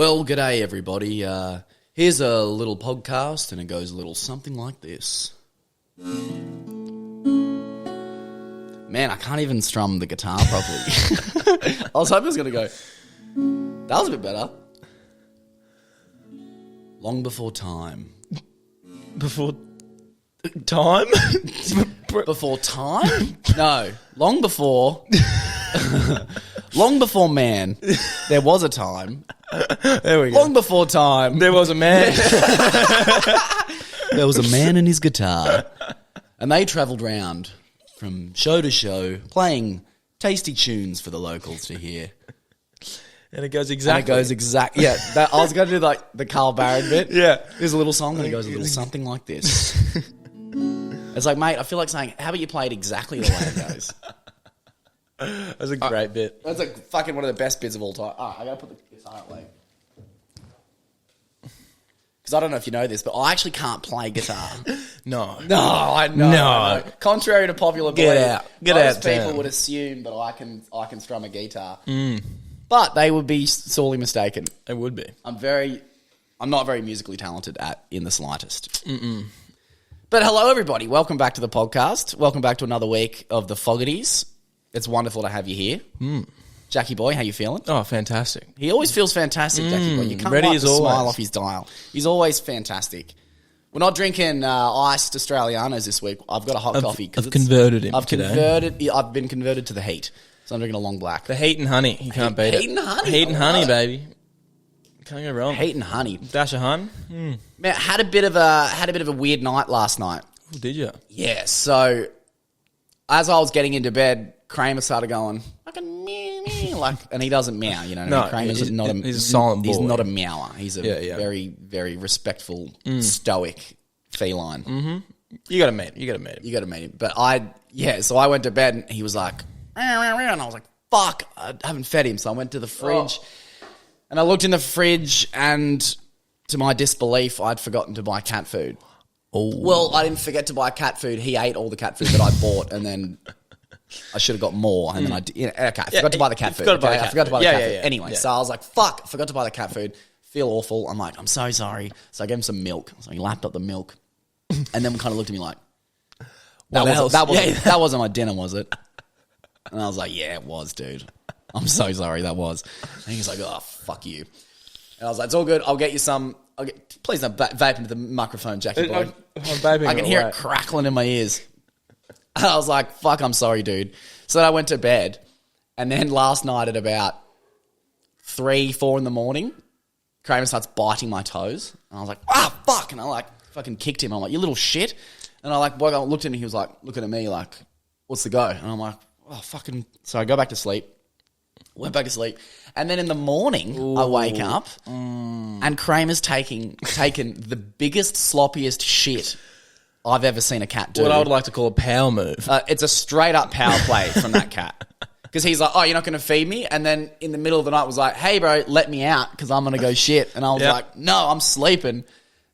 Well, g'day everybody. Here's a little podcast and it goes a little something like this. Man, I can't even strum the guitar properly. I was hoping it was going to go, that was a bit better. Long before time. Before time? Before time? No, long before... long before man, there was a time. There we go. Long before time, There was a man. there was a man and his guitar, and they travelled round from show to show, playing tasty tunes for the locals to hear. And it goes exactly. Yeah, I was going to do like the Carl Barron bit. Yeah. There's a little song and it goes a little something like this. It's like, mate, I feel like saying, how about you play it exactly the way it goes? That's a great bit. That's like fucking one of the best bits of all time. I gotta put the guitar away. Because I don't know if you know this, but I actually can't play guitar. No. I know. Contrary to popular belief, Get most out people town. would assume that I can strum a guitar. But they would be sorely mistaken. It would be. I'm not very musically talented in the slightest. But hello everybody, welcome back to the podcast. Welcome back to another week of the Foggities. It's wonderful to have you here. Jackie boy, how you feeling? Oh, fantastic. He always feels fantastic, Jackie boy. You can't ready wipe as the smile always. off his dial. He's always fantastic. We're not drinking iced Australianos this week. I've got a hot coffee. I've converted him I've today. I've been converted to the heat. So I'm drinking a long black. The heat and honey. You can't beat it. Heat and honey. Heat and I honey, love it. baby. Can't go wrong. Heat and honey. Dash of hun. Man, had a bit of a weird night last night. Oh, did you? Yeah, so as I was getting into bed, Kramer started going fucking meow, meow, like, and he doesn't meow, you know. No, Kramer's he's a silent He's boy. not a meower. He's a Yeah. very, very respectful, stoic feline. You got to meet him. You got to meet him. You got to meet him. But so I went to bed and he was like, meow, meow, meow, and I was like, fuck, I haven't fed him. So I went to the fridge and I looked in the fridge and to my disbelief, I'd forgotten to buy cat food. Oh. Well, I didn't forget to buy cat food. He ate all the cat food that I bought, and then I should have got more. And then I did. Okay, I forgot to buy the cat food. I forgot to buy the cat food. Anyway, so I was like, "Fuck!" I forgot to buy the cat food. Feel awful. I'm like, "I'm so sorry." So I gave him some milk. So he lapped up the milk, and then kind of looked at me like, "That wasn't my dinner, was it?" And I was like, "Yeah, it was, dude. I'm so sorry. That was." And he's like, "Oh, fuck you." And I was like, "It's all good. I'll get you some." Please don't vape into the microphone, Jackie boy. I'm vaping I can hear it crackling in my ears. And I was like, fuck, I'm sorry, dude. So then I went to bed. And then last night at about 3, 4 in the morning, Kramer starts biting my toes. And I was like, fuck. And I like fucking kicked him. I'm like, you little shit. And I like looked at him and he was like looking at me like, what's the go? And I'm like, oh, fucking. So I go back to sleep. Went back to sleep. And then in the morning, I wake up and Kramer's taken the biggest, sloppiest shit I've ever seen a cat do. What I would like to call a power move. It's a straight up power play from that cat. Because he's like, oh, you're not going to feed me? And then in the middle of the night was like, hey, bro, let me out because I'm going to go shit. And I was like, no, I'm sleeping.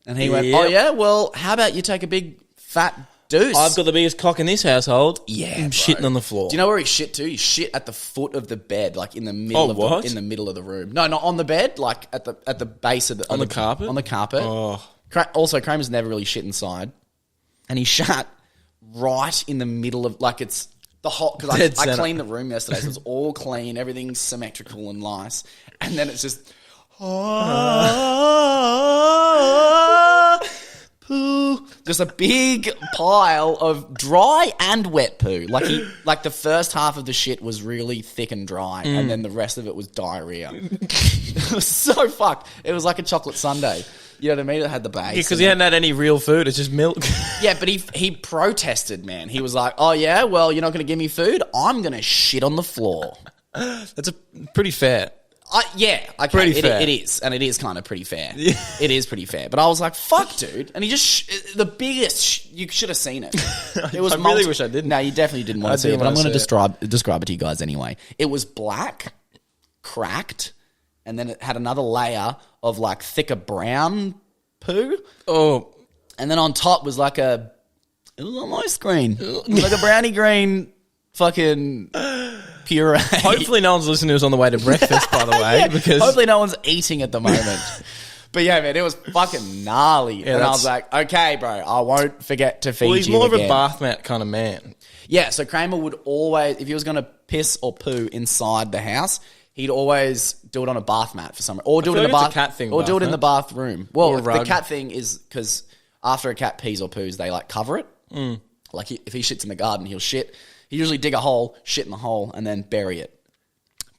And he went, oh, yeah? Well, how about you take a big fat deuce? I've got the biggest cock in this household. Yeah, I'm bro. shitting on the floor. Do you know where he shit to? He shit at the foot of the bed, like in the middle in the middle of the room. No, not on the bed, like at the base of the On the carpet? On the carpet. Oh. Also, Kramer's never really shit inside, and he shat right in the middle of it's the hot because Dead I center. cleaned the room yesterday, so it's all clean, everything's symmetrical and nice, and then it's just. Poo. Just a big pile of dry and wet poo. Like the first half of the shit was really thick and dry, and then the rest of it was diarrhea. It was so fucked. It was like a chocolate sundae. You know what I mean? It had the base. Yeah, because he hadn't had any real food. It's just milk. Yeah, but he protested, man. He was like, "Oh yeah, well you're not going to give me food. I'm going to shit on the floor." That's pretty fair. Okay, Pretty fair. It is, and it is kind of pretty fair. Yeah. It is pretty fair. But I was like, fuck, dude. And he just, the biggest, you should have seen it. It was I really wish I didn't. No, you definitely didn't want to see it, but I'm going to describe it to you guys anyway. It was black, cracked, and then it had another layer of like thicker brown poo. Oh. And then on top was it was almost green. Like a brownie green fucking puree. Hopefully no one's listening to us on the way to breakfast, by the way, because Hopefully no one's eating at the moment. But yeah, man, it was fucking gnarly. Yeah, and I was like, okay, bro, I won't forget to feed you he's more again. of a bath mat kind of man. Yeah, so Kramer would always, if he was going to piss or poo inside the house, he'd always do it on a bath mat for some reason. Or do it in the like bath, it's a cat thing, or do it in bath the bathroom. Well, Or a the rug. cat thing is because after a cat pees or poos, they like cover it. Like if he shits in the garden, he'll shit. He usually dig a hole, shit in the hole, and then bury it.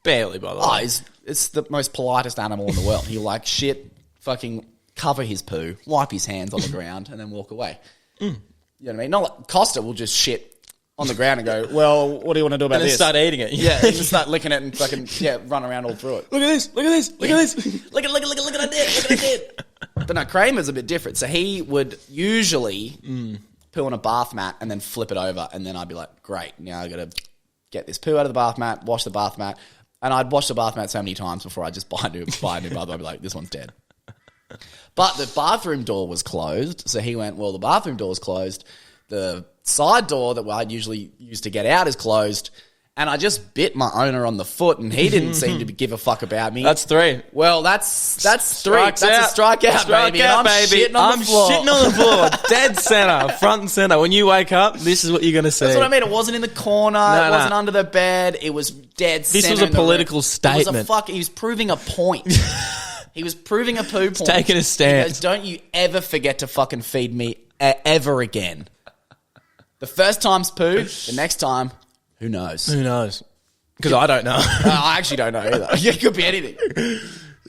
Barely, by the way. Oh, it's the most politest animal in the world. He'll like shit, fucking cover his poo, wipe his hands on the ground, and then walk away. You know what I mean? Not like Costa will just shit on the ground and go, well, what do you want to do about and then this? start eating it. Yeah, and just start licking it and fucking, run around all through it. Look at this. Look at this. Look at this. Look at I did. Look at I did. But no, Kramer's a bit different. So he would usually poo on a bath mat and then flip it over. And then I'd be like, great, now I got to get this poo out of the bath mat, wash the bath mat. And I'd wash the bath mat so many times before I just buy a new bath. I'd be like, this one's dead. But the bathroom door was closed. So he went, well, the bathroom door's closed. The side door that I'd usually use to get out is closed. And I just bit my owner on the foot, and he didn't seem to give a fuck about me. That's 3. Well, that's 3. Strikes That's out. a strikeout, baby. And I'm shitting on the floor. Shitting on the floor. Dead center. Front and center. When you wake up, this is what you're going to see. That's what I mean. It wasn't in the corner. It wasn't under the bed. It was dead center. This was a political statement. He was proving a point. He was proving a poo point. Taking a stand. He goes, don't you ever forget to fucking feed me ever again. The first time's poo. The next time, who knows? Who knows? Because I don't know. I actually don't know either. It could be anything.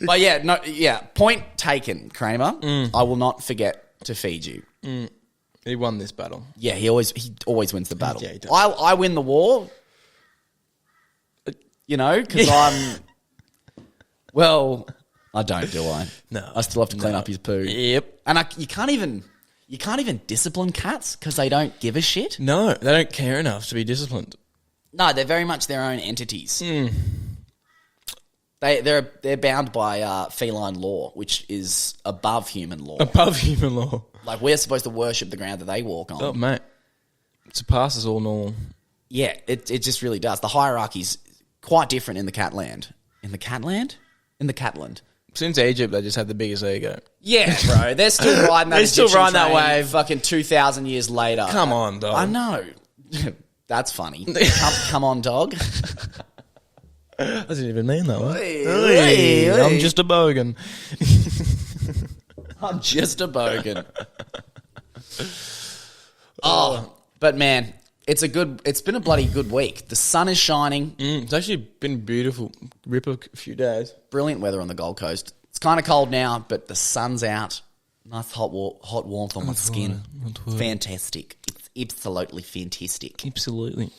But point taken, Kramer. I will not forget to feed you. He won this battle. Yeah, he always wins the battle. Yeah, he does. I win the war, because I'm... Well, I don't, do I? No. I still have to clean up his poo. Yep. And you can't even discipline cats because they don't give a shit. No, they don't care enough to be disciplined. No, they're very much their own entities. They're bound by feline law, which is above human law. Above human law. Like, we're supposed to worship the ground that they walk on. Oh, mate. It surpasses all normal. Yeah, it just really does. The hierarchy's quite different in the catland. In the catland? In the catland. Since Egypt, they just had the biggest ego. Yeah, bro. They're still riding that They're still Egyptian riding that train wave. Fucking 2,000 years later. Come on, dog. I know. That's funny. Come on, dog. I didn't even mean that one. Hey. I'm just a bogan. I'm just a bogan. But man, it's been a bloody good week. The sun is shining. It's actually been beautiful. Rip a few days. Brilliant weather on the Gold Coast. It's kind of cold now, but the sun's out. Nice hot warmth on my skin. Fantastic. It's absolutely fantastic. Absolutely.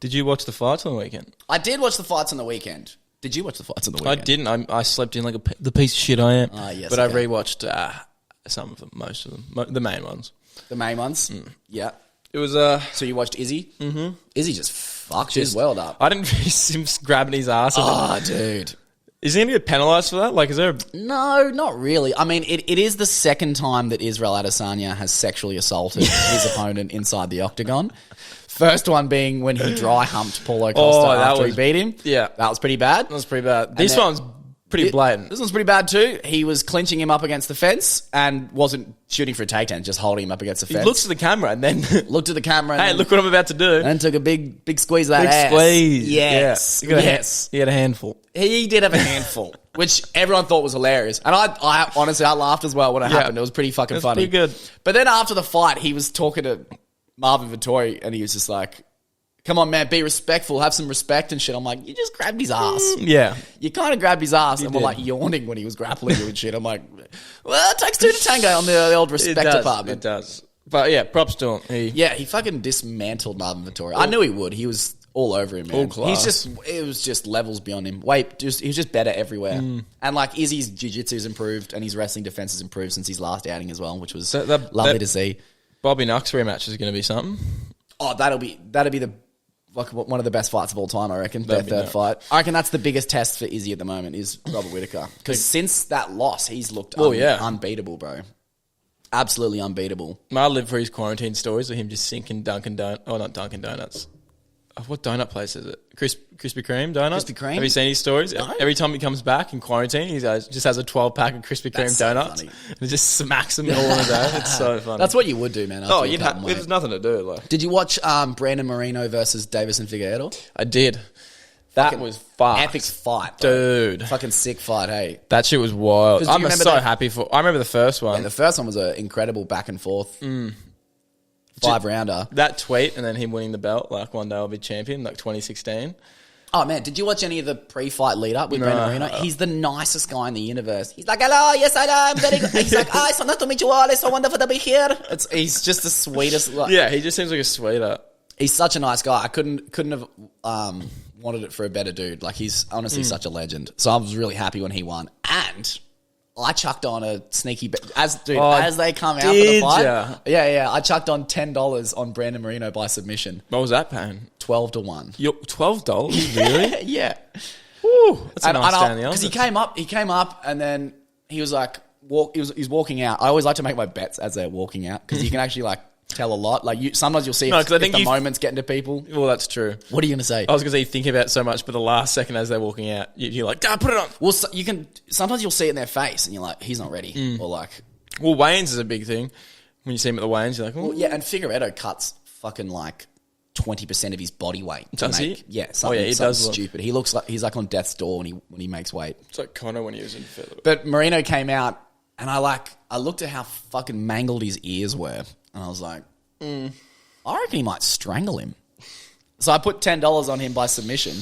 Did you watch the fights on the weekend? I did watch the fights on the weekend. Did you watch the fights on the weekend? I didn't. I slept in like the piece of shit I am. Yes, but okay. I rewatched some of them, most of them, the main ones. The main ones? Yeah. It was So you watched Izzy? Mm-hmm. Izzy just fucked his world up. I didn't see him grabbing his ass. Oh, dude. Is he going to get penalised for that? Like, is there a... No, not really. I mean, it is the second time that Israel Adesanya has sexually assaulted his opponent inside the octagon. First one being when he dry humped Paulo Costa after he beat him. Yeah. That was pretty bad. That was pretty bad. This one's pretty blatant. This one's pretty bad too. He was clinching him up against the fence and wasn't shooting for a takedown, just holding him up against the fence. He looks at the camera and then... Looked at the camera and hey, look what I'm about to do. and took a big squeeze of that ass. Squeeze. Yes. Yeah. Yes. He had a handful. He did have a handful, which everyone thought was hilarious. And I honestly, I laughed as well when it happened. It was pretty fucking funny. Pretty good. But then after the fight, he was talking to Marvin Vittori and he was just like, come on, man, be respectful, have some respect and shit. I'm like, you just grabbed his ass. Yeah. You kind of grabbed his ass and were did. like yawning when he was grappling you and shit. I'm like, well, it takes two to tango on the old respect department. It does. But yeah, props to him. Yeah, he fucking dismantled Marvin Vittori. I knew he would. He was all over him, man. All class. It was just levels beyond him. He was just better everywhere. And like Izzy's jiu-jitsu's improved and his wrestling defense has improved since his last outing as well, which was lovely to see. Bobby Knox rematch is going to be something. Oh, that'll be the one of the best fights of all time, I reckon. Their third fight. I reckon that's the biggest test for Izzy at the moment is Robert Whittaker. Because since that loss, he's looked unbeatable, bro. Absolutely unbeatable. I live for his quarantine stories of him just sinking Dunkin' Donuts. Oh, not Dunkin' Donuts. What donut place is it? Krispy Kreme donut? Krispy Kreme? Have you seen his stories? No. Every time he comes back in quarantine, he just has a 12-pack of Krispy Kreme That's so donuts. funny. And he just smacks them all in a day. It's so funny. That's what you would do, man. after you you'd cut have. weight. There's nothing to do. Like Did you watch Brandon Moreno versus Davison Figueiredo? I did. That Fucking was fun. Epic fight, bro. Dude. Fucking sick fight, hey. That shit was wild. 'Cause do you I'm remember so that- happy for... I remember the first one. And the first one was an incredible back and forth 5-rounder. That tweet and then him winning the belt, like one day I'll be champion, like 2016. Oh, man, did you watch any of the pre-fight lead-up with No. Brandon Moreno? He's the nicest guy in the universe. He's like, hello, yes, I am. Very good. He's like, oh, it's so nice to meet you all. It's so wonderful to be here. He's just the sweetest. Yeah, he just seems like a sweetheart. He's such a nice guy. I couldn't have wanted it for a better dude. Like, he's honestly such a legend. So I was really happy when he won. And I chucked on a sneaky bet. As they come out for the did fight. ya? Yeah. I chucked on $10 on Brandon Moreno by submission. What was that paying? 12-1. You're $12? Really? Yeah. Woo, that's a nice down the Because he odds. came up and then he was like, he's walking out. I always like to make my bets as they're walking out because you can actually like tell a lot. Like sometimes you'll see if the moment's getting to people. Well, that's true. What are you going to say? I was going to say you think about it so much, but the last second as they're walking out, you're like, put it on. Well, you can. Sometimes you'll see it in their face, and you're like, "He's not ready," or like, Well, Wayne's is a big thing. When you see him at the Wayne's, you're like, well, yeah. And Figueiredo cuts fucking like 20% of his body weight. Does he? Yeah. He does look stupid. He looks like he's like on death's door when he makes weight. It's like Connor when he was in featherweight. But Moreno came out, and I looked at how fucking mangled his ears were, and I was like, I reckon he might strangle him. So I put $10 on him by submission.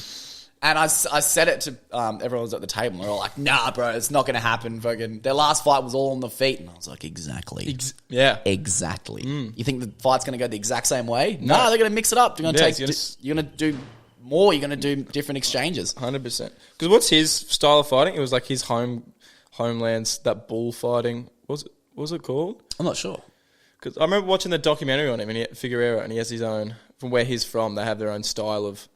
And I said it to everyone was at the table. And they're all like, nah, bro, it's not going to happen. Fucking their last fight was all on the feet. And I was like, exactly. Exactly. You think the fight's going to go the exact same way? No, they're going to mix it up. You're going to do more. You're going to do different exchanges. 100%. Because what's his style of fighting? It was like his homelands, that bullfighting. What's it called? I'm not sure. Because I remember watching the documentary on him, and Figueroa, and he has his own, from where he's from, they have their own style of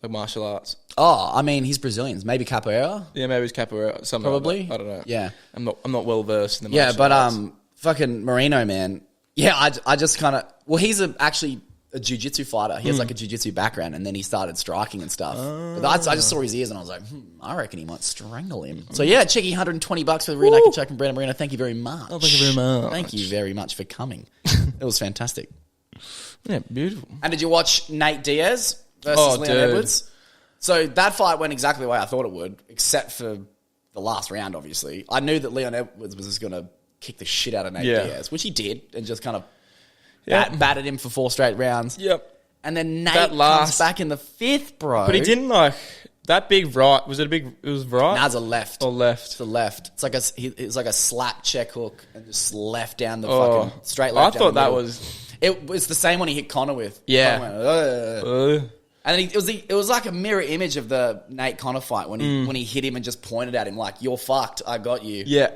like martial arts. Oh, I mean, he's Brazilians. Maybe capoeira? Yeah, maybe it's capoeira. Something Probably. Like that. I don't know. Yeah. I'm not well versed in the martial arts. Fucking Moreno, man. Yeah, I just kind of... Well, he's actually a jiu-jitsu fighter. He has like a jiu-jitsu background, and then he started striking and stuff. But I just saw his ears, and I was like, I reckon he might strangle him. So yeah, cheeky $120 for the rear naked choke and Brandon Moreno. Thank you very much. Oh, thank you very much. Thank you very much for coming. It was fantastic. Yeah, beautiful. And did you watch Nate Diaz versus Leon Edwards? So that fight went exactly the way I thought it would, except for the last round, obviously. I knew that Leon Edwards was just going to kick the shit out of Nate Diaz, which he did, and just kind of battered him for 4 straight rounds. Yep. And then Nate comes back in the 5th, bro. But he didn't like that big right. Was it a big? It was right. Nah, it's a left. Or left. It's a left. It's like a slap check hook and just left down the fucking straight left. I thought that was. It was the same one he hit Connor with. Yeah. Connor went, and then it was like a mirror image of the Nate Connor fight when he hit him and just pointed at him like, "You're fucked. I got you." Yeah.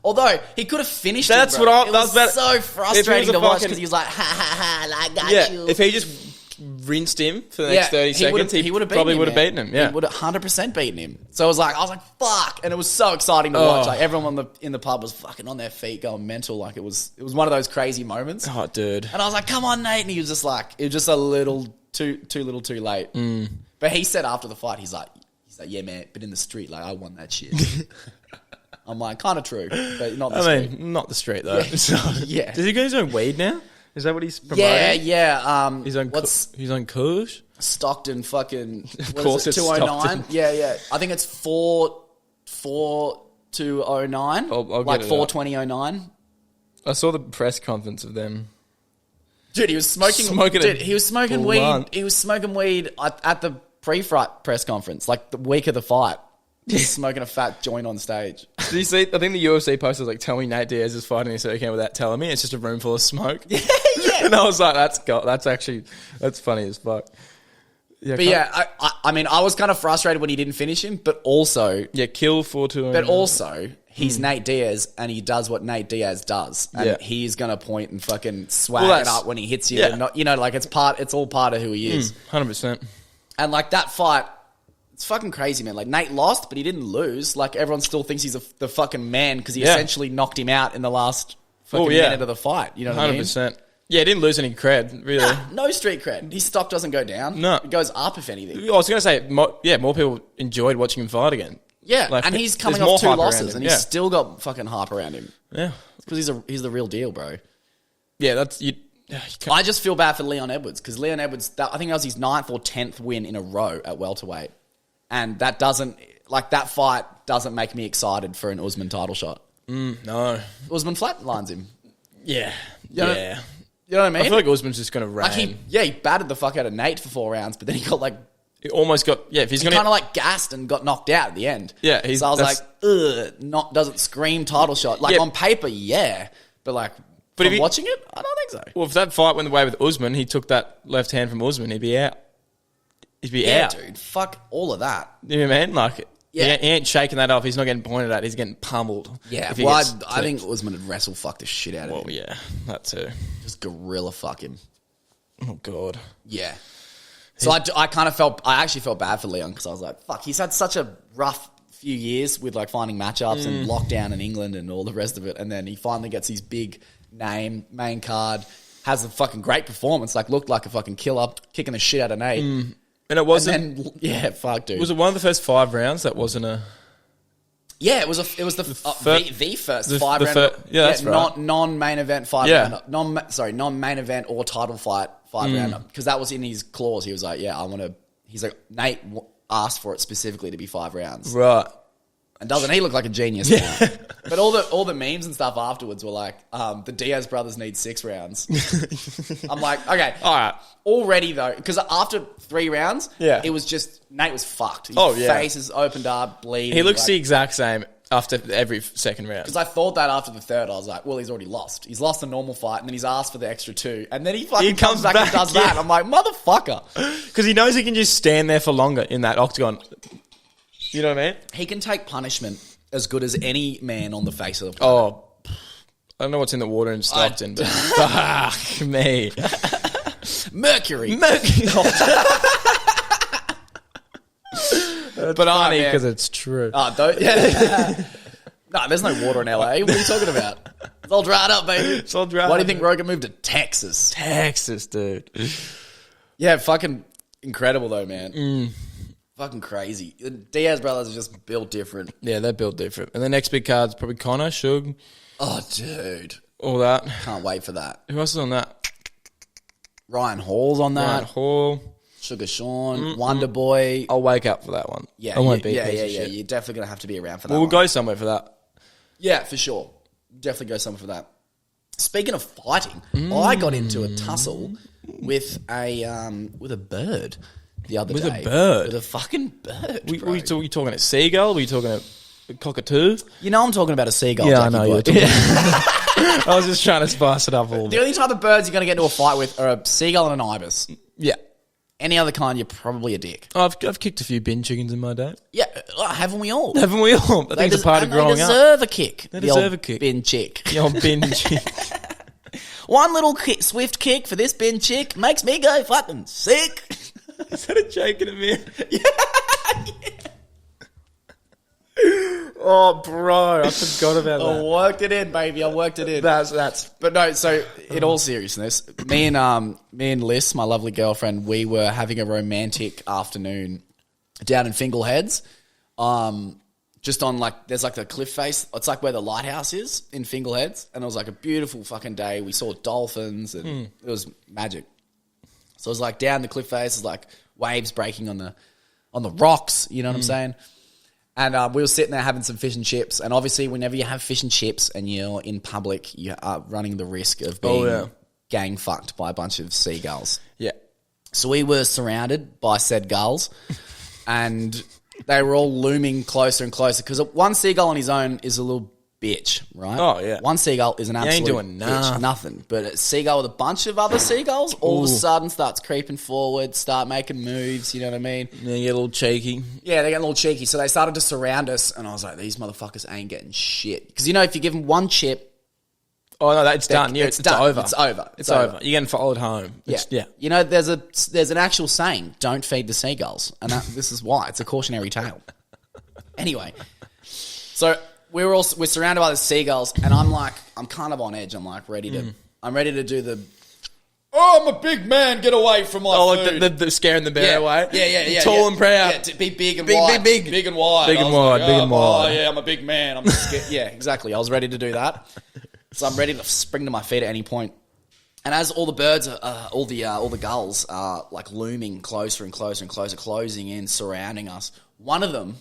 Although he could have finished. That's it, bro. what I was about. So frustrating to watch because he was like, "Ha ha ha! I got you." If he just rinsed him for the next 30 seconds, he would have beaten him. Yeah, he would have 100% beaten him. So I was like, "Fuck!" And it was so exciting to watch. Like everyone in the pub was fucking on their feet, going mental. Like it was one of those crazy moments. Oh, dude. And I was like, "Come on, Nate!" And he was just like, it was just a little too little, too late. But he said after the fight, he's like, "Yeah, man, but in the street, like I won that shit." I'm like, kind of true, but not the street. Not the street though. Yeah. Does he get his own weed now? Is that what he's promoting? Yeah. He's on Kush? Stockton fucking... Of course it's 209? Stockton. Yeah. I think it's 4-2-09. I'll like get it up. 4-20-09. I saw the press conference of them. Dude, he was smoking weed. blunt. He was smoking weed at the pre-fight press conference, like the week of the fight. He's smoking a fat joint on stage. Did you see? I think the UFC poster was like, "Tell me Nate Diaz is fighting this weekend without telling me." It's just a room full of smoke. Yeah. And I was like, that's funny as fuck. Yeah, But yeah, I mean, I was kind of frustrated when he didn't finish him, but also... Yeah, kill 4-2. But also, he's Nate Diaz, and he does what Nate Diaz does. And he's going to point and fucking swag it up when he hits you. Yeah. And not, like it's all part of who he is. 100%. And like that fight... It's fucking crazy, man. Like, Nate lost, but he didn't lose. Like, everyone still thinks he's the fucking man because he essentially knocked him out in the last fucking minute of the fight. You know what I mean? 100%. Yeah, he didn't lose any cred, really. No street cred. His stock doesn't go down. No. It goes up, if anything. I was going to say, more people enjoyed watching him fight again. Yeah, Like, and he's there's coming more off 2 hype around losses, him, and he's still got fucking hype around him. Yeah. Because he's the real deal, bro. Yeah, that's... You I just feel bad for Leon Edwards, because Leon Edwards, I think that was his 9th or 10th win in a row at welterweight. And that doesn't... Like, that fight doesn't make me excited for an Usman title shot. no. Usman flatlines him. Yeah. You know, yeah. You know what I mean? I feel like Usman's just going to rain. Like he battered the fuck out of Nate for 4 rounds, but then he got like... He almost got... Yeah, if he's He going to... kind of like gassed and got knocked out at the end. Yeah, so I was like, ugh, doesn't scream title shot. Like, on paper, yeah. But like, but from watching it, I don't think so. Well, if that fight went the way with Usman, he took that left hand from Usman, he'd be out. He'd be out. Dude. Fuck all of that. You know what I mean? Like, Yeah. he ain't shaking that off. He's not getting pointed at. He's getting pummeled. Yeah, if he well, gets I think Usman would wrestle fuck the shit out of him. Well, yeah, that too. Just gorilla fuck him. Oh, God. Yeah. So I actually felt bad for Leon, because I was like, fuck, he's had such a rough few years with like finding matchups and lockdown in England and all the rest of it. And then he finally gets his big name, main card, has a fucking great performance, like looked like a fucking killer, kicking the shit out of Nate. And it wasn't... And then, yeah, fuck, dude. Was it one of the first 5 rounds that wasn't a... Yeah, it was the first 5 round. Yeah, that's right. Non-main event 5 round. Non-main event or title fight 5 rounder, because that was in his clause. He was like, yeah, I want to. He's like, Nate asked for it specifically to be 5 rounds, Right. and doesn't he look like a genius? Yeah. But all the memes and stuff afterwards were like, the Diaz brothers need 6 rounds. I'm like, okay, All right. already though, because after 3 rounds, Yeah. it was just Nate was fucked. His face is opened up, bleeding. He looks like, the exact same after every second round. because I thought that after the 3rd, I was like, well, he's already lost. He's lost the normal fight, and then he's asked for the extra 2. And then he fucking comes back and does that. I'm like, motherfucker. Because he knows he can just stand there for longer in that octagon. You know what I mean? He can take punishment as good as any man on the face of the planet. Oh, I don't know what's in the water in Stockton, but fuck me. Mercury. But only because it's true. Oh, don't. Yeah. No, there's no water in LA. What are you talking about? It's all dried up, baby. It's all dried Why do you up, think Rogan moved to Texas? Texas, dude. Yeah, fucking incredible though, man. Fucking crazy. The Diaz brothers are just built different. Yeah, they're built different. And the next big card's probably Connor, Shug, Oh, dude. all that. Can't wait for that. Who else is on that? Ryan Hall's on that. Ryan Hall. Sugar Sean, Wonder Boy. I'll wake up for that one. Yeah, I won't be. yeah. Shit. You're definitely going to have to be around for that We'll one. go somewhere for that. Yeah, for sure. Definitely go somewhere for that. Speaking of fighting, I got into a tussle with a bird the other day. With a bird? With a fucking bird, Were you talking a seagull? Were you talking a cockatoo? You know I'm talking about a seagull. Yeah, I Jackie know. boy. You're talking I was just trying to spice it up a little The bit. only type of birds you're going to get into a fight with are a seagull and an ibis. Yeah. Any other kind, you're probably a dick. I've kicked a few bin chickens in my day. Yeah, haven't we all? Haven't we all? I think it's a part of growing They up. deserve a kick. They The deserve old a kick. Bin chick. The old bin chick. One little swift kick for this bin chick makes me go fucking sick. Is that a joke in a minute? Oh, bro, I forgot about I that. worked it in, baby. I worked it in. That's. But no, so in all seriousness, me and Liz, my lovely girlfriend, we were having a romantic afternoon down in Fingal Heads. Just on like, there's like the cliff face. It's like where the lighthouse is in Fingal Heads. And it was like a beautiful fucking day. We saw dolphins and it was magic. So it was like down the cliff face, it's like waves breaking on the rocks. You know what I'm saying? And we were sitting there having some fish and chips. And obviously, whenever you have fish and chips and you're in public, you are running the risk of being gang fucked by a bunch of seagulls. Yeah. So we were surrounded by said gulls, and they were all looming closer and closer. Because one seagull on his own is a little bitch, right? Oh, yeah. One seagull is an absolute doing bitch. Nothing. But a seagull with a bunch of other seagulls all of a sudden starts creeping forward, start making moves, you know what I mean? Yeah, you get a little cheeky. Yeah, they get a little cheeky. So they started to surround us, and I was like, these motherfuckers ain't getting shit. Because, you know, if you give them one chip... Oh, no, that's done. Yeah, it's done. over. It's over. It's over. You're getting followed home. Yeah. You know, there's an actual saying, don't feed the seagulls. And this is why. It's a cautionary tale. Anyway, so we're surrounded by the seagulls, and I'm kind of on edge. I'm like ready to do the oh, I'm a big man, get away from my food. Like the scaring the bear away. Yeah. Tall and proud. Yeah, to be big and wide. Big and wide. Big and wide. Oh, yeah, I'm a big man. I'm scared. Yeah, exactly. I was ready to do that. So I'm ready to spring to my feet at any point. And as all the birds, all the gulls are like looming closer and closer and closer, closing in, surrounding us, one of them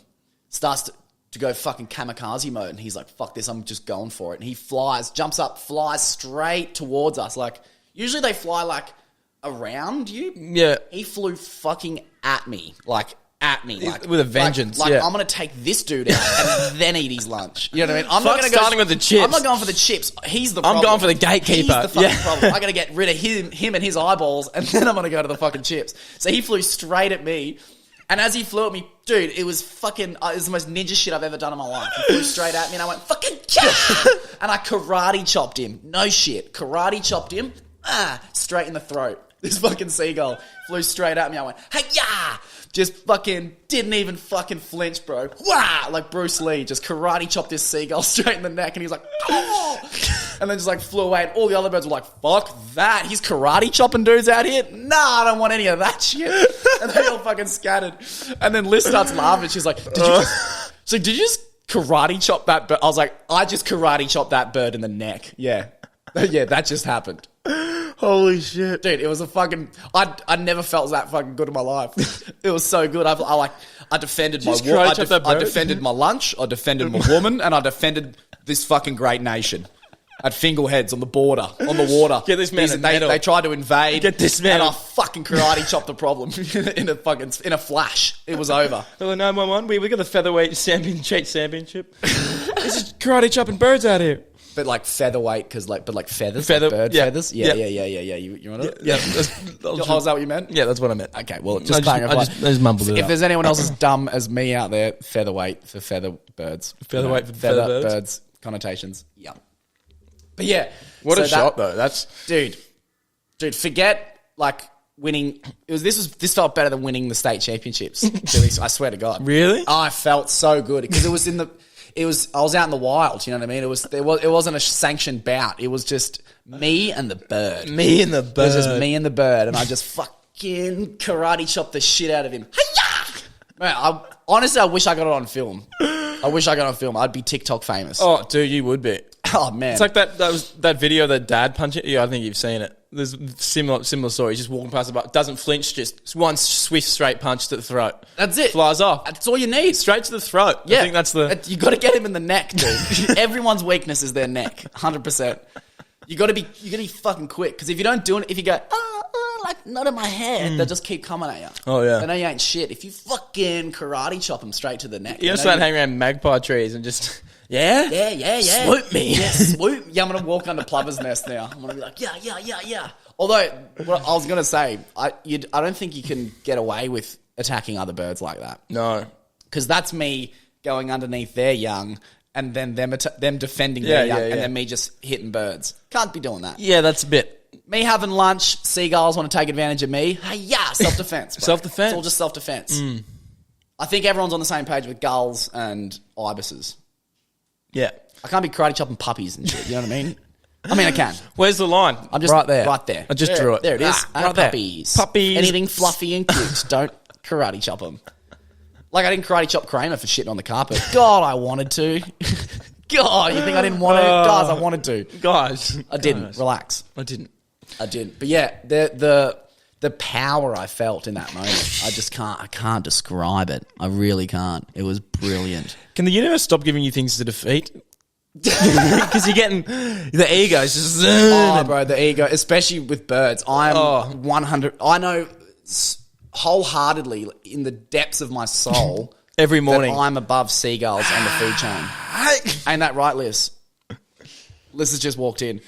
starts to go fucking kamikaze mode, and he's like, fuck this, I'm just going for it. And he jumps up, flies straight towards us. Like, usually they fly like around you. Yeah. He flew fucking at me. Like, with a vengeance. Like I'm going to take this dude out and then eat his lunch. You know what I mean? I'm not going to starting with the chips. I'm not going for the chips. He's the problem. I'm going for the gatekeeper. He's the fucking problem. I got to get rid of him and his eyeballs, and then I'm going to go to the fucking chips. So he flew straight at me. And as he flew at me, dude, it was fucking, it was the most ninja shit I've ever done in my life. He flew straight at me and I went, fucking, and I karate chopped him. No shit. Karate chopped him, straight in the throat. This fucking seagull flew straight at me. I went, hey-ya! Just fucking didn't even fucking flinch, bro. Wah! Like Bruce Lee, just karate chopped this seagull straight in the neck, and he was like, oh! And then just like flew away, and all the other birds were like, fuck that. He's karate chopping dudes out here? Nah, I don't want any of that shit. And they all fucking scattered. And then Liz starts laughing. She's like, did you just karate chop that bird? I was like, I just karate chopped that bird in the neck. Yeah. Yeah, that just happened. Holy shit. Dude, it was a fucking... I never felt that fucking good in my life. It was so good. I defended my... I defended my lunch, I defended my woman, and I defended this fucking great nation. At Fingleheads on the border, on the water. Get this man a medal. They tried to invade. Get this man. And I fucking karate chopped the problem in a flash. It was over. Hello, 911. We got the featherweight championship. This is karate chopping birds out here. But like featherweight, because like feathers, like bird feathers. Yeah. You want it? Yeah. Is that what you meant? Yeah, that's what I meant. Okay, well, I just mumbled it. If there's anyone else as dumb as me out there, featherweight for feather birds. Featherweight for feather birds connotations. Yeah. But yeah, what a shot though. That's dude. Forget like winning. This felt better than winning the state championships. I swear to God. Really? I felt so good because it was I was out in the wild, you know what I mean? It wasn't a sanctioned bout. It was just me and the bird. Me and the bird. It was just me and the bird, and I just fucking karate chopped the shit out of him. Hi-ya! Man, honestly, I wish I got it on film. I'd be TikTok famous. Oh, dude, you would be. Oh man, it's like that video that dad punch it. Yeah, I think you've seen it. There's similar story. He's just walking past the bar, doesn't flinch, just one swift straight punch to the throat. That's it. Flies off. That's all you need. Straight to the throat. Yeah, I think that's you got to get him in the neck, dude. Everyone's weakness is their neck, 100%. You got to be fucking quick because if you don't do it, if you go like not in my head, they'll just keep coming at you. Oh yeah, they know you ain't shit. If you fucking karate chop them straight to the neck, you start hanging around magpie trees and just. Yeah. Swoop me. Yeah, swoop. Yeah, I'm going to walk under Plover's nest now. I'm going to be like, yeah. Although, what I was going to say, I don't think you can get away with attacking other birds like that. No. Because that's me going underneath their young and then them defending their young and then me just hitting birds. Can't be doing that. Yeah, that's a bit. Me having lunch, seagulls want to take advantage of me. Hey, yeah, self-defense. Self-defense. It's all just self-defense. I think everyone's on the same page with gulls and ibises. Yeah. I can't be karate chopping puppies and shit, you know what I mean? I mean, I can. Where's the line? I'm just right there. I just drew it. There it is. Right there. Puppies. Anything fluffy and cute, don't karate chop them. Like I didn't karate chop Kramer for shitting on the carpet. God, I wanted to. God, you think I didn't want to? Guys, I wanted to. Guys. I didn't. Relax. I didn't. But yeah, the power I felt in that moment, I can't describe it. I really can't. It was brilliant. Can the universe stop giving you things to defeat? Because you're getting the ego is just bro, the ego, especially with birds. I am 100. I know wholeheartedly in the depths of my soul every morning that I'm above seagulls on the food chain. Ain't that right, Liz? Liz has just walked in.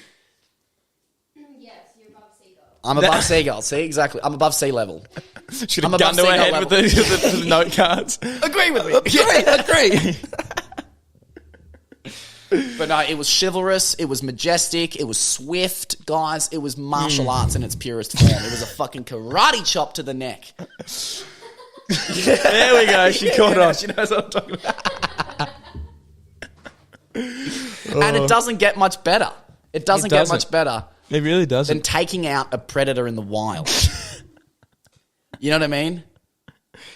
Yes, you're above seagulls. I'm above seagulls. See, exactly. I'm above sea level. Should have gunned to her head with the note cards. Agree with me. Agree. But no, it was chivalrous, it was majestic, it was swift, guys. It was martial arts in its purest form. It was a fucking karate chop to the neck. There we go, she caught on. She knows what I'm talking about. And it doesn't get much better. It doesn't get much better. It really doesn't. than taking out a predator in the wild. You know what I mean?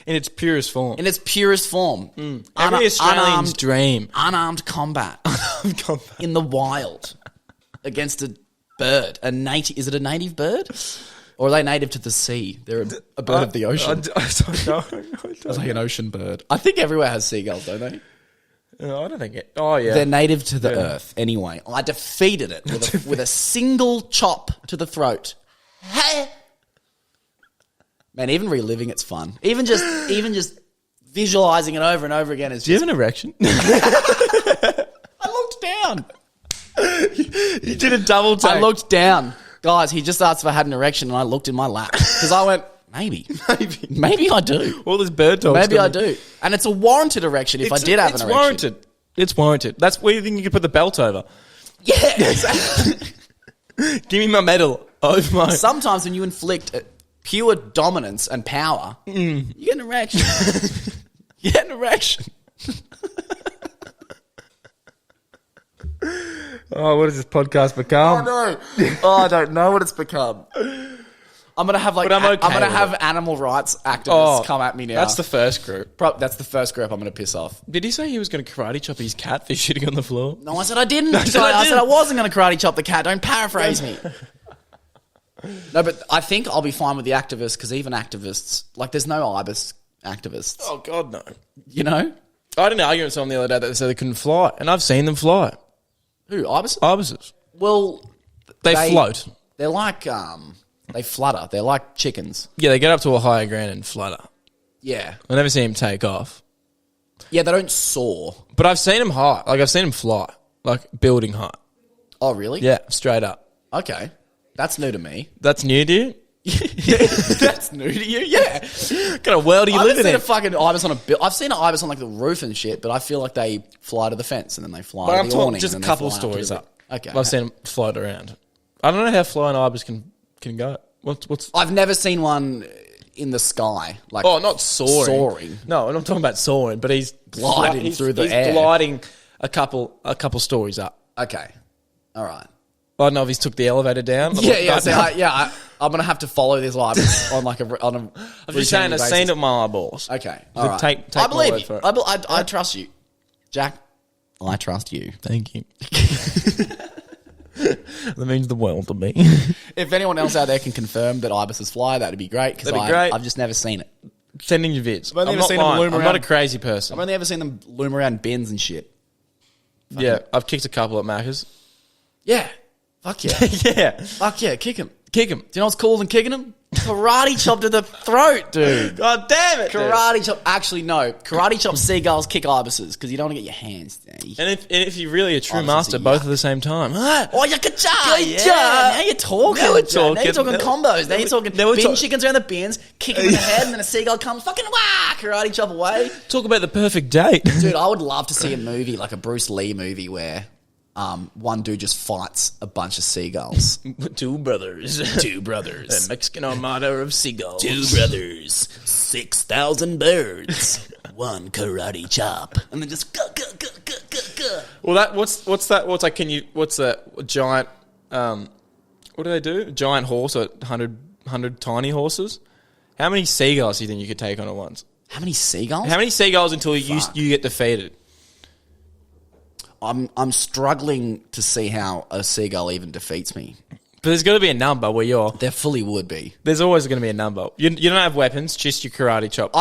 In its purest form. In its purest form. Every Australian's dream. Unarmed combat. In the wild. Against a bird. Is it a native bird? Or are they native to the sea? They're a bird of the ocean. I don't know. It's like an ocean bird. I think everywhere has seagulls, don't they? No, I don't think it. Oh, yeah. They're native to the earth. Anyway, I defeated it with a single chop to the throat. Man, even reliving it's fun. Even just visualizing it over and over again is. Do you have an erection? I looked down. You did a double take. I looked down, guys. He just asked if I had an erection, and I looked in my lap because I went, maybe I do. All this bird talk. Maybe I do, and it's a warranted erection if I did have an erection. It's warranted. It's warranted. That's where you think you could put the belt over. Yeah, exactly. Give me my medal. Over my. Sometimes when you inflict pure dominance and power, you get an erection. You get an erection. Oh, what has this podcast become? Oh no! I don't know what it's become. I'm gonna have I'm gonna have animal rights activists come at me now. That's the first group. That's the first group I'm gonna piss off. Did he say he was going to karate chop his cat for shitting on the floor? No, I said I didn't. I said I wasn't gonna karate chop the cat. Don't paraphrase me. No, but I think I'll be fine with the activists because even activists, like, there's no ibis activists. Oh God, no. You know? I had an argument with someone the other day that they said they couldn't fly, and I've seen them fly. Who, ibises? Ibises. Well, they float. They're like they flutter. They're like chickens. Yeah, they get up to a higher ground and flutter. Yeah. I never seen them take off. Yeah, they don't soar. But I've seen them high. Like, I've seen them fly. Like, building height. Oh, really? Yeah, straight up. Okay. That's new to me. That's new to you? That's new to you? Yeah. What kind of world are you living in? I've seen a fucking ibis on a I've seen an ibis on like the roof and shit, but I feel like they fly to the fence and then they fly to the awning. Just a couple of stories up. Okay. I've seen them float around. I don't know how flying ibis can go. What's? I've never seen one in the sky. Like, oh, not soaring. No, I'm not talking about soaring, but he's gliding through the air. He's gliding a couple stories up. Okay. All right. I don't know if he's took the elevator down. I'm gonna have to follow this ibis on I'm just saying, I've seen it with my eyeballs. Okay, all right. Take I believe you. I trust you, Jack. I trust you. Thank you. That means the world to me. If anyone else out there can confirm that ibises fly, that'd be great. Because I've just never seen it. Sending you vids. I've only ever seen them loom around. I'm not a crazy person. I've only ever seen them loom around bins and shit. Yeah, I've kicked a couple at Macca's. Yeah. Fuck yeah. Yeah. Fuck yeah, kick him. Kick him. Do you know what's cooler than kicking him? Karate chop to the throat, dude. God damn it, Karate chop. Actually, no. Karate chop seagulls, kick ibises, because you don't want to get your hands dirty. And if you're really a true master, both at the same time. Oh, yeah, ka-cha! Now you're talking. Now you're talking combos. Now you're talking bin chickens around the bins, kick him in the head, and then a seagull comes, fucking wah! Karate chop away. Talk about the perfect date. Dude, I would love to see a movie, like a Bruce Lee movie, where one dude just fights a bunch of seagulls. Two brothers. The Mexican armada of seagulls. Two brothers. 6,000 birds. One karate chop. And then just go. Well, what's that? What's that giant, what do they do? A giant horse or 100 tiny horses? How many seagulls do you think you could take on at once? How many seagulls? How many seagulls until you get defeated? I'm struggling to see how a seagull even defeats me. But there's got to be a number where you're... There fully would be. There's always going to be a number. You don't have weapons, just your karate chop.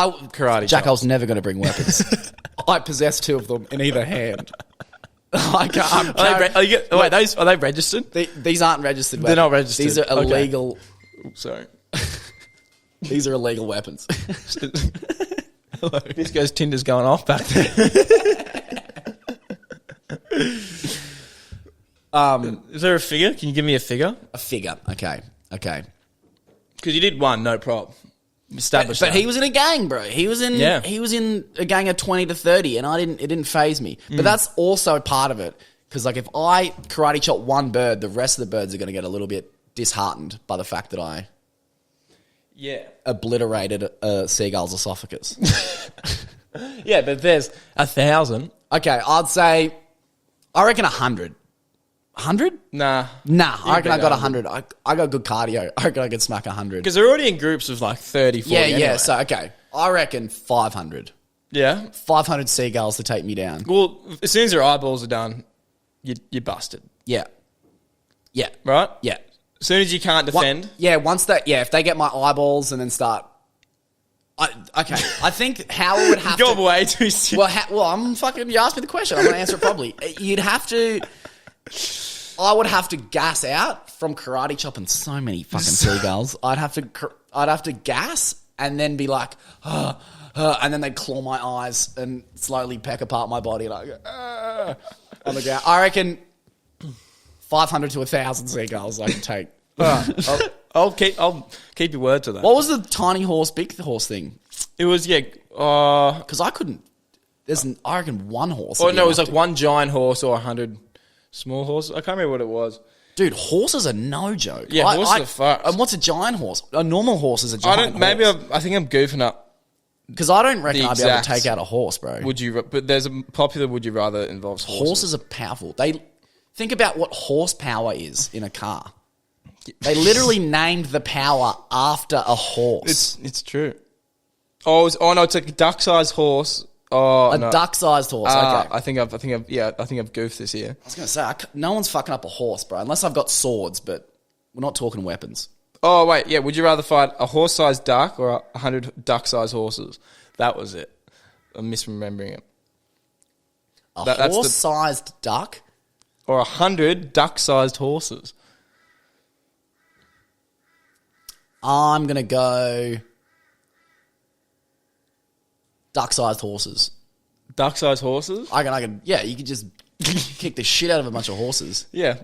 Jack, I was never going to bring weapons. I possess 2 of them in either hand. Are they registered? These aren't registered weapons. They're not registered. These are illegal... Okay. Sorry. These are illegal weapons. Hello. This guy's Tinder's going off back there. Is there a figure? Can you give me a figure? A figure. Okay. Because you did one, no problem. Established. But he was in a gang, bro. He was in a gang of 20 to 30, and it didn't faze me. But that's also part of it. Because like if I karate chop one bird, the rest of the birds are going to get a little bit disheartened by the fact that I obliterated a seagull's esophagus. Yeah, but there's 1,000. Okay, I reckon 100. 100? Nah. I reckon I got 100. 100. I got good cardio. I reckon I could smack 100. Because they're already in groups of like 30, 40 Yeah, anyway. so, okay. I reckon 500. Yeah. 500 seagulls to take me down. Well, as soon as your eyeballs are done, you're busted. Yeah. Yeah. Right? Yeah. As soon as you can't defend. If they get my eyeballs and then start... okay, I think how it would have Go to... way too soon. You asked me the question. I'm going to answer it properly. You'd have to... I would have to gas out from karate chopping so many fucking seagulls. I'd have to gas and then be like... and then they'd claw my eyes and slowly peck apart my body and I go... on the ground. I reckon 500 to 1,000 seagulls I can take. I'll keep your word to that. What was the tiny horse, big horse thing? It was, Because I couldn't... I reckon one horse. Oh, no, it was like one giant horse or 100 small horses. I can't remember what it was. Dude, horses are no joke. Yeah, horses are fucked. And what's a giant horse? A normal horse is a giant horse. I think I'm goofing up. Because I don't reckon I'd be able to take out a horse, bro. But there's a popular would you rather involves horses. Horses are powerful. Think about what horsepower is in a car. They literally named the power after a horse. It's true. Oh, it's a duck-sized horse. Oh, no. Duck-sized horse. Okay. I think I've goofed this here. I was going to say, no one's fucking up a horse, bro, unless I've got swords, but we're not talking weapons. Oh, wait, yeah. Would you rather fight a horse-sized duck or 100 duck-sized horses? That was it. I'm misremembering it. A horse-sized duck? Or 100 duck-sized horses. I'm going to go duck-sized horses. Duck-sized horses? I can, you could just kick the shit out of a bunch of horses. Yeah.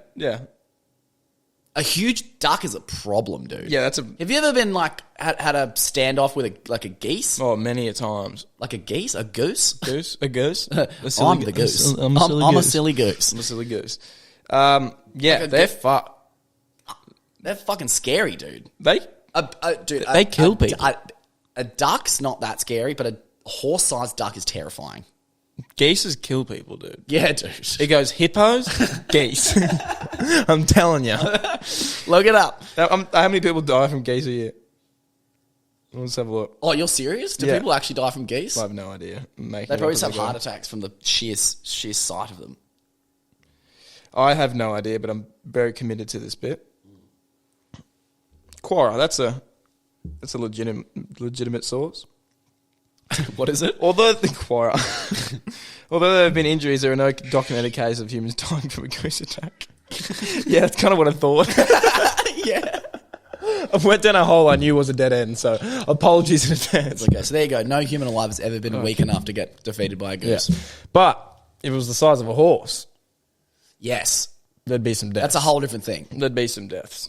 A huge duck is a problem, dude. Yeah, Have you ever been had a standoff with a geese? Oh, many a times. Like a geese? A goose? A goose? I'm the goose. I'm a silly goose. I'm a silly goose. They're fucked. They're fucking scary, dude. They kill people. A duck's not that scary, but a horse-sized duck is terrifying. Geese kill people, dude. Yeah, dude. It goes hippos, geese. I'm telling you. Look it up. How many people die from geese a year? Let's have a look. Oh, you're serious? Do people actually die from geese? I have no idea. They probably just have heart attacks from the sheer sight of them. I have no idea, but I'm very committed to this bit. Quora, that's a legitimate source. What is it? Although there have been injuries, there are no documented cases of humans dying from a goose attack. Yeah, that's kind of what I thought. Yeah. I went down a hole I knew was a dead end, so apologies in advance. Okay, so there you go. No human alive has ever been weak enough to get defeated by a goose. Yeah. But if it was the size of a horse, yes, there'd be some deaths. That's a whole different thing. There'd be some deaths.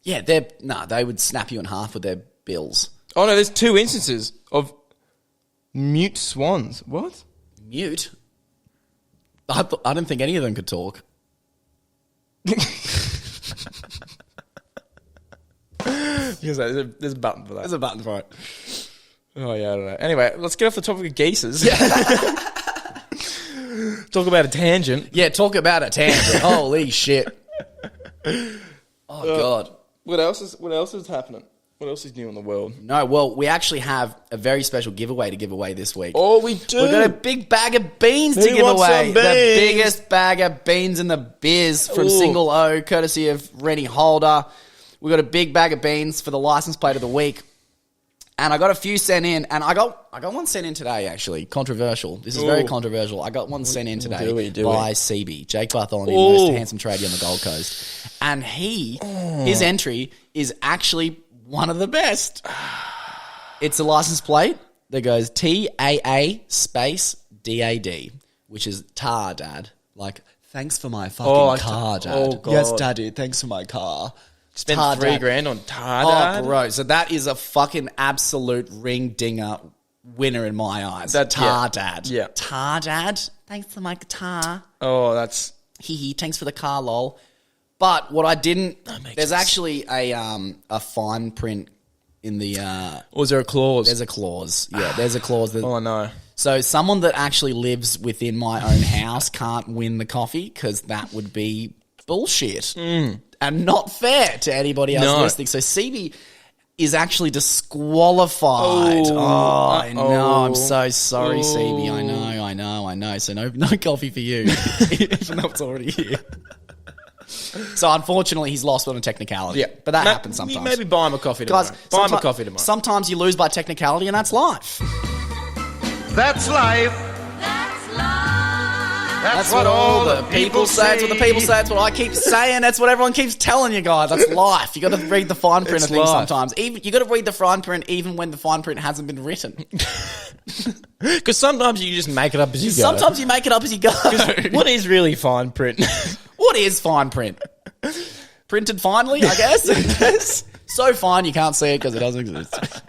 Yeah, they would snap you in half with their bills. Oh no, there's 2 instances of mute swans. What? Mute? I didn't think any of them could talk. There's a button for that. There's a button for it. Oh yeah, I don't know. Anyway, let's get off the topic of geeses. Talk about a tangent. Yeah, talk about a tangent. Holy shit. Oh God. What else is happening? What else is new in the world? No, well, we actually have a very special giveaway to give away this week. Oh, we do. We've got a big bag of beans to give away. The biggest bag of beans in the biz from Single O, courtesy of Rennie Holder. We've got a big bag of beans for the license plate of the week. And I got a few sent in, and I got one sent in today, actually. Controversial. This is very controversial. I got one sent in today by CB, Jake Bartholomew, most handsome tradie on the Gold Coast. And his entry is actually one of the best. It's a license plate that goes TAA space DAD, which is tar, Dad. Like, thanks for my fucking car, Dad. Oh, God. Yes, Daddy, thanks for my car. Spend $3,000 on tar, Dad? Oh, bro. So that is a fucking absolute ring dinger winner in my eyes. Tar Dad. Yeah. Tar Dad. Thanks for my tar. Oh, that's... Hee. Thanks for the car, lol. But what I didn't... There's actually a fine print in the. Or is there a clause? There's a clause. Yeah, there's a clause that. Oh, no. So someone that actually lives within my own house can't win the coffee because that would be bullshit and not fair to anybody else listening. So CB is actually disqualified. Oh, I know. I'm so sorry, CB. I know. So no coffee for you, even though it's already here. So unfortunately, he's lost on a technicality. Yeah, but that happens sometimes. Maybe buy him a coffee tomorrow. Guys, buy him a coffee tomorrow. Sometimes you lose by technicality, and that's life. That's life. That's what all the people say. That's what the people say. That's what I keep saying. That's what everyone keeps telling you guys. That's life. You got to read the fine print of things sometimes. Even you got to read the fine print even when the fine print hasn't been written. Because sometimes you just make it up as you go. Sometimes you make it up as you go. What is really fine print? What is fine print? Printed finely, I guess. So fine you can't see it because it doesn't exist.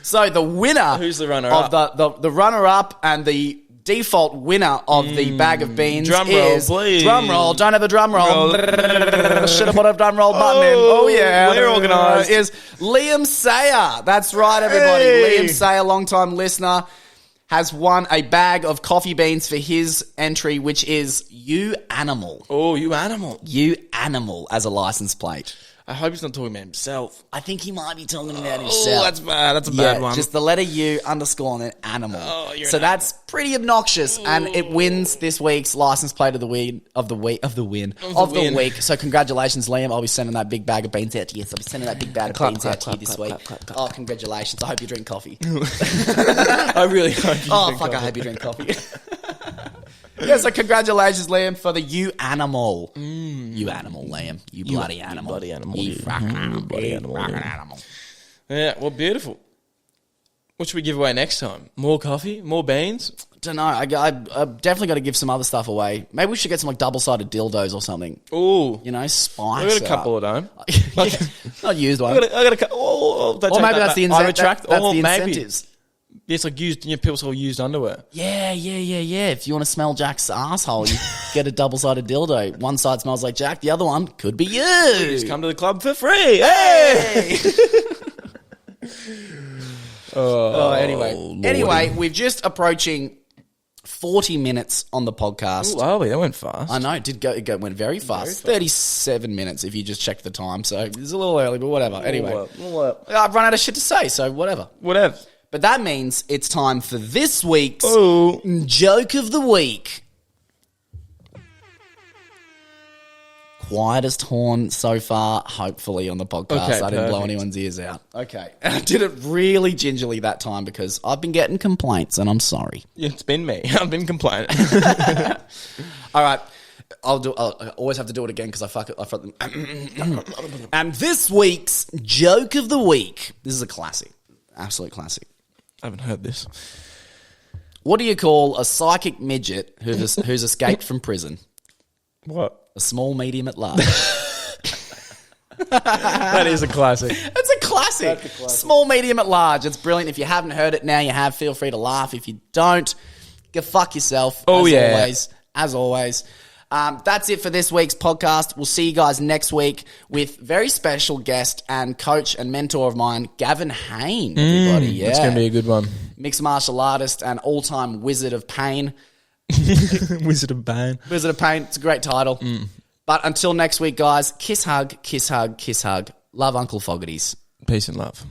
So the winner, who's the runner of up? The runner up and the default winner of the bag of beans drum roll, is please. Drum roll. Don't have a drum roll. Should have put a drum roll button in. Oh yeah, we're organised. Is Liam Sayer? That's right, everybody. Hey. Liam Sayer, long-time listener, has won a bag of coffee beans for his entry, which is You Animal. Oh, You Animal. You Animal as a license plate. I hope he's not talking about himself. I think he might be talking about Oh, himself. that's bad. That's a bad one. Just the letter U _, and then animal. Oh, you're so an that's pretty obnoxious, and it wins this week's license plate of the week. So congratulations, Liam. I'll be sending that big bag of beans out to you. So I'll be sending that big bag of beans out to you this week. Oh, congratulations! I hope you drink coffee. I really hope you drink coffee. I hope you drink coffee. Yeah, so congratulations, Liam, for the You Animal. You animal, Liam. You bloody animal. bloody animal. You fucking animal. bloody animal. Fucking animal. Yeah, well, beautiful. What should we give away next time? More coffee? More beans? Don't know. I definitely got to give some other stuff away. Maybe we should get some like double-sided dildos or something. Ooh. You know, spice. I got a couple at home. Yeah, not used one. I got a couple. Or maybe that's the I retract. that's Or the maybe incentives. it's like used. People sell used underwear. Yeah. If you want to smell Jack's asshole, you get a double-sided dildo. One side smells like Jack, the other one could be you. Just come to the club for free. Hey. Anyway, we're just approaching 40 minutes on the podcast. Ooh, are we? That went fast. I know, it went very fast. 37 minutes if you just check the time, so it's a little early, but whatever. Anyway, I've run out of shit to say, so whatever. But that means it's time for this week's Joke of the Week. Quietest horn so far, hopefully, on the podcast. Okay, I didn't blow anyone's ears out. Okay. I did it really gingerly that time because I've been getting complaints and I'm sorry. Yeah, it's been me. I've been complaining. All right. I always have to do it again because I fuck it. And this week's Joke of the Week. This is a classic. Absolute classic. I haven't heard this. What do you call a psychic midget who's escaped from prison? What? A small, medium at large. That is a classic. It's a classic. Small, medium at large. It's brilliant. If you haven't heard it now, you have. Feel free to laugh. If you don't, go fuck yourself. As always. That's it for this week's podcast. We'll see you guys next week with very special guest and coach and mentor of mine, Gavin Hain. Everybody, yeah. That's going to be a good one. Mixed martial artist and all-time wizard of pain. Wizard of Pain. Wizard of Pain. It's a great title. But until next week, guys, kiss, hug, kiss, hug, kiss, hug. Love Uncle Fogarty's. Peace and love.